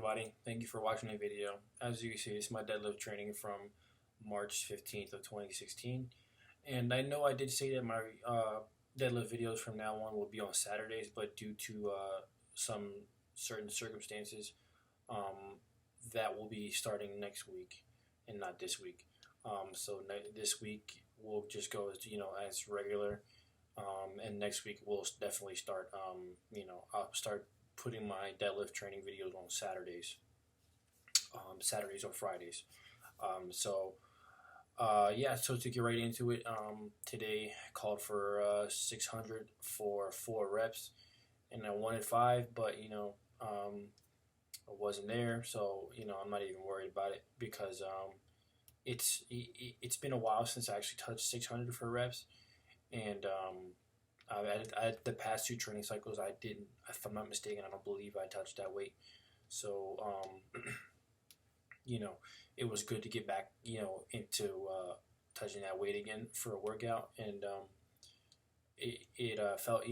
everybody. Thank you for watching the video. As you can see, it's my deadlift training from March 15th of 2016. And I know I did say that my deadlift videos from now on will be on Saturdays, but due to some certain circumstances, um, that will be starting next week and not this week. This week we'll just go as regular, and next week we'll definitely start. I'll start putting my deadlift training videos on Saturdays or Fridays. So to get right into it, today called for 600 for 4 reps, and I wanted 5, but I wasn't there, so I'm not even worried about it because it's been a while since I actually touched 600 for reps, and at the past 2 training cycles I didn't, if I'm not mistaken, I don't believe I touched that weight. So it was good to get back into touching that weight again for a workout, and it felt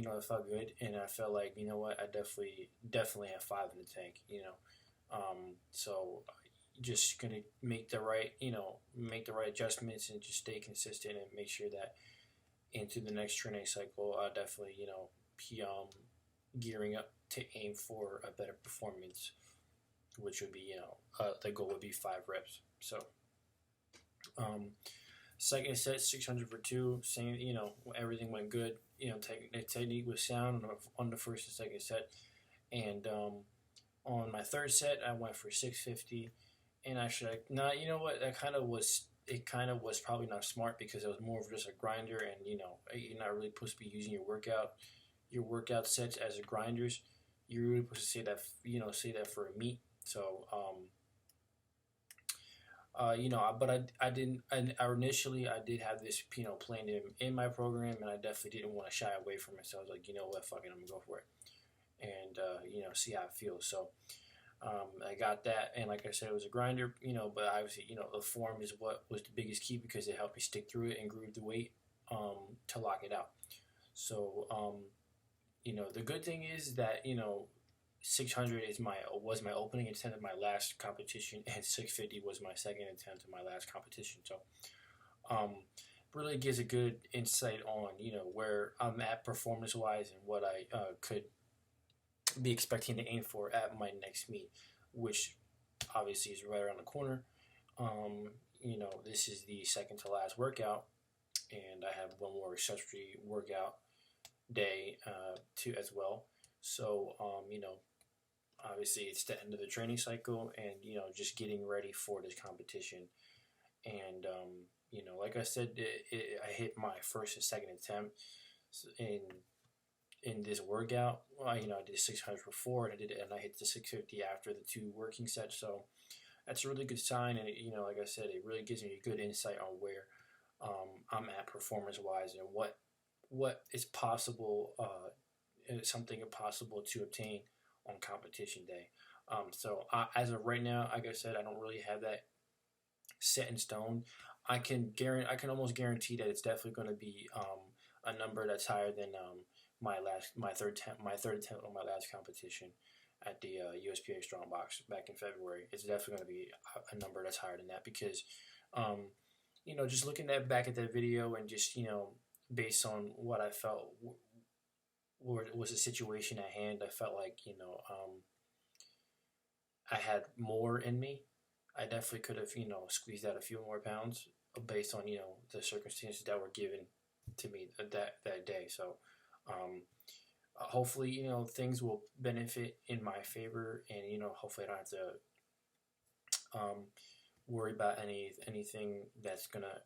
good, and I felt like what, I definitely have 5 in the tank. So just gonna make the right adjustments and just stay consistent and make sure that into the next training cycle I definitely be gearing up to aim for a better performance, which would be the goal would be 5 reps. So second set, 600 for 2, same, everything went good. The technique was sound on the first and second set, and on my third set I went for 650. And actually, that kind of was probably not smart, because it was more of just a grinder, and you're not really supposed to be using your workout sets as grinders. You're really supposed to say that for a meet. So but I didn't. Initially I did have this planned in my program, and I definitely didn't want to shy away from it. So I was like, what, fuck it, I'm gonna go for it, and see how it feels. So I got that, and like I said, it was a grinder, but obviously, the form is what was the biggest key, because it helped me stick through it and groove the weight to lock it out. So the good thing is that 600 was my opening attempt at my last competition, and 650 was my second attempt at my last competition. So really gives a good insight on where I'm at performance wise, and what I could be expecting to aim for at my next meet, which obviously is right around the corner. This is the second to last workout, and I have one more accessory workout day too as well. So obviously it's the end of the training cycle, and just getting ready for this competition. And like I said, I hit my first and second attempt in this workout. I did 600 for 4, and I hit the 650 after the 2 working sets. So that's a really good sign, and like I said, it really gives me a good insight on where I'm at performance wise, and what is possible, something possible to obtain on competition day. As of right now, like I said, I don't really have that set in stone. I can almost guarantee that it's definitely going to be a number that's higher than my third attempt on my last competition at the USPA Strongbox back in February. It's definitely going to be a number that's higher than that, because just looking back at that video, and just based on what I felt was the situation at hand, I felt like I had more in me. I definitely could have squeezed out a few more pounds based on the circumstances that were given to me that day. So hopefully things will benefit in my favor, and hopefully I don't have to worry about anything that's gonna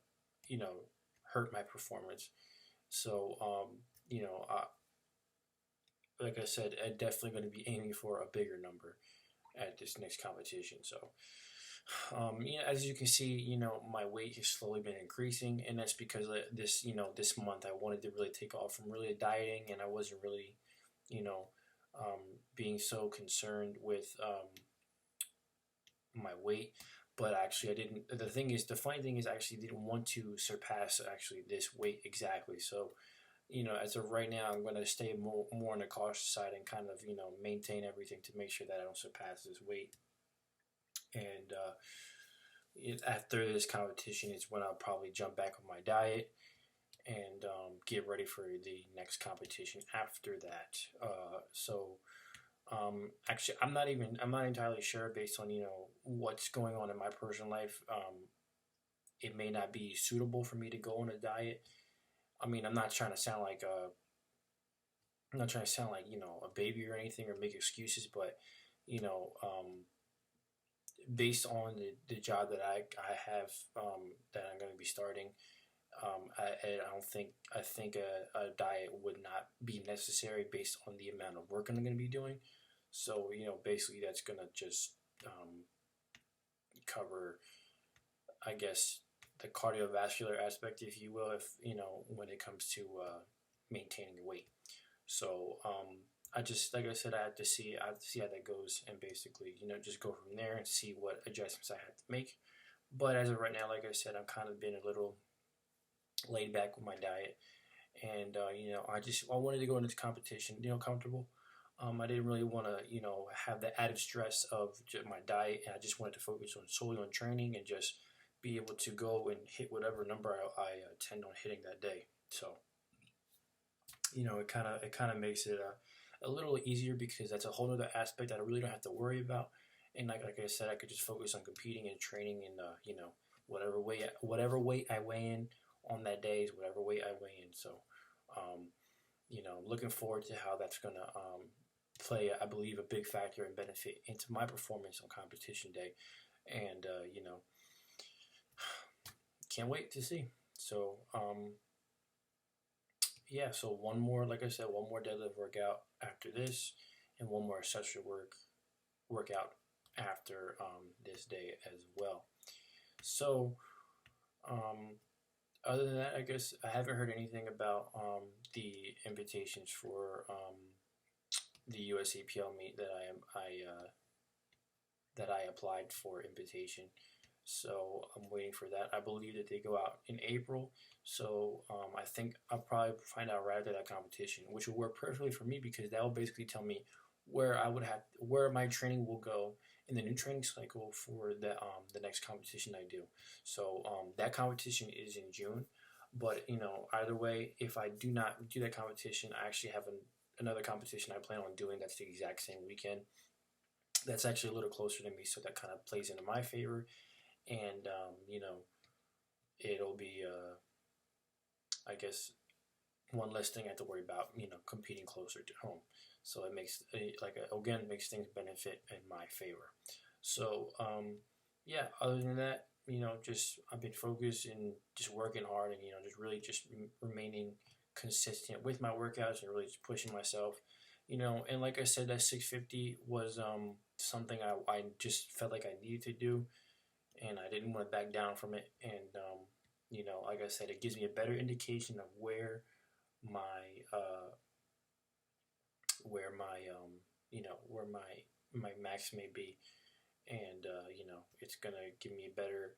hurt my performance. So like I said, I'm definitely going to be aiming for a bigger number at this next competition. So as you can see, my weight has slowly been increasing, and that's because this month I wanted to really take off from really dieting, and I wasn't really being so concerned with my weight. But actually I didn't. The funny thing is, I actually didn't want to surpass actually this weight exactly. So as of right now, I'm going to stay more on the cautious side, and kind of maintain everything to make sure that I don't surpass this weight And after this competition is when I'll probably jump back on my diet and get ready for the next competition after that. Actually, I'm not entirely sure based on what's going on in my personal life. It may not be suitable for me to go on a diet. I mean, I'm not trying to sound like a baby or anything or make excuses, but you know, based on the job that I have that I'm going to be starting, I don't think I think a diet would not be necessary based on the amount of work I'm going to be doing. So basically that's going to just cover, I guess, the cardiovascular aspect, if you will, if when it comes to maintaining weight. So I just, like I said, I have to see how that goes, and basically just go from there and see what adjustments I have to make. But as of right now, like I said, I'm kind of been a little laid back with my diet, and I wanted to go into this competition, comfortable. I didn't really want to, have the added stress of my diet, and I just wanted to focus on solely on training and just be able to go and hit whatever number I intend on hitting that day. So, it kind of makes it a little easier because that's a whole other aspect that I really don't have to worry about. And like I said, I could just focus on competing and training, and whatever weight I weigh in on that day is whatever weight I weigh in. So, I'm looking forward to how that's gonna play, I believe, a big factor and benefit into my performance on competition day. And can't wait to see. So yeah, so one more, like I said, one more deadlift workout after this, and one more accessory workout after this day as well. So other than that, I guess I haven't heard anything about the invitations for the USAPL meet that I applied for invitation. So I'm waiting for that. I believe that they go out in April. So I think I'll probably find out right after that competition, which will work perfectly for me because that will basically tell me where my training will go in the new training cycle for the next competition I do. So that competition is in June, but either way, if I do not do that competition, I actually have another competition I plan on doing that's the exact same weekend. That's actually a little closer to me, so that kind of plays into my favor, and it'll be I guess one less thing I have to worry about, competing closer to home. So it makes again makes things benefit in my favor. So yeah, other than that, just I've been focused and just working hard, and just really just remaining consistent with my workouts and really just pushing myself. And like I said, that 650 was something I just felt like I needed to do, and I didn't want to back down from it. And like I said, it gives me a better indication of my uh, where my max may be, and it's gonna give me a better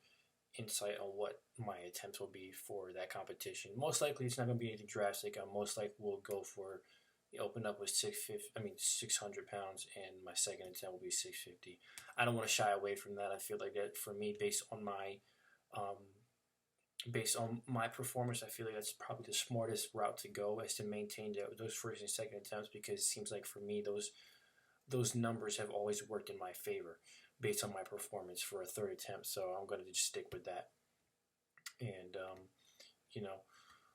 insight on what my attempts will be for that competition. Most likely, it's not gonna be anything drastic. I most likely will go for open up with 600 pounds, and my second attempt will be 650. I don't want to shy away from that. I feel like that for me, um, based on my performance, I feel like that's probably the smartest route to go, is to maintain those first and second attempts, because it seems like for me those numbers have always worked in my favor based on my performance for a third attempt. So I'm going to just stick with that. And you know,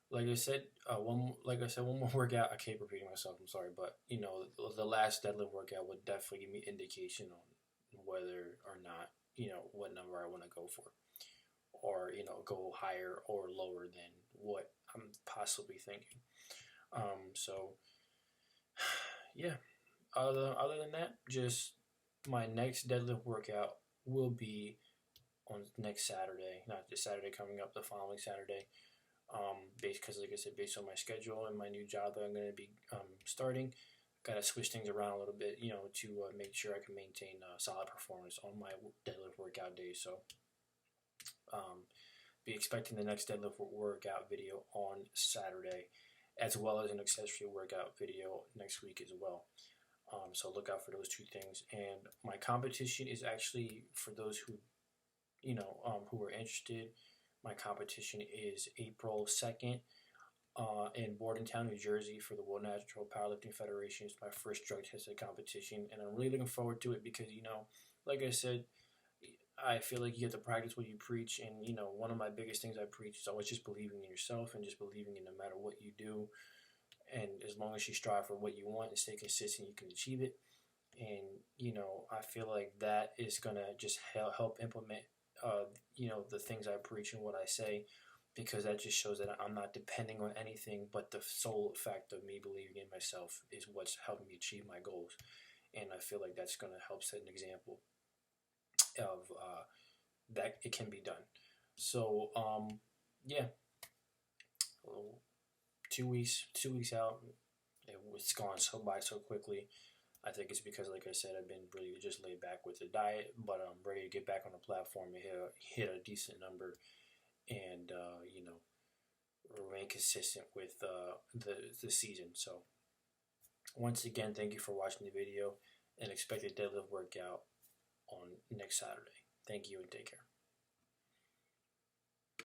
one more workout. I keep repeating myself. I'm sorry, but the last deadlift workout would definitely give me indication on whether or not what number I want to go for, or go higher or lower than what I'm possibly thinking. So yeah. Other than that, just my next deadlift workout will be on next Saturday, not this Saturday coming up, the following Saturday. Because like I said, based on my schedule and my new job that I'm going to be starting, got to switch things around a little bit, to make sure I can maintain solid performance on my deadlift workout days. So, be expecting the next deadlift workout video on Saturday, as well as an accessory workout video next week as well. So look out for those two things. And my competition is actually for those who, who are interested. My competition is April 2nd in Bordentown, New Jersey for the World Natural Powerlifting Federation. It's my first drug tested competition, and I'm really looking forward to it because, like I said, I feel like you have to practice what you preach. And, one of my biggest things I preach is always just believing in yourself and just believing in no matter what you do. And as long as you strive for what you want and stay consistent, you can achieve it. And, I feel like that is going to just help implement, the things I preach and what I say, because that just shows that I'm not depending on anything but the sole fact of me believing in myself is what's helping me achieve my goals. And I feel like that's going to help set an example of that it can be done. So, yeah, 2 weeks out, it's gone so quickly. I think it's because, like I said, I've been really just laid back with the diet, but I'm ready to get back on the platform and hit a decent number, and remain consistent with the season. So once again, thank you for watching the video, and expect a deadlift workout on next Saturday. Thank you and take care.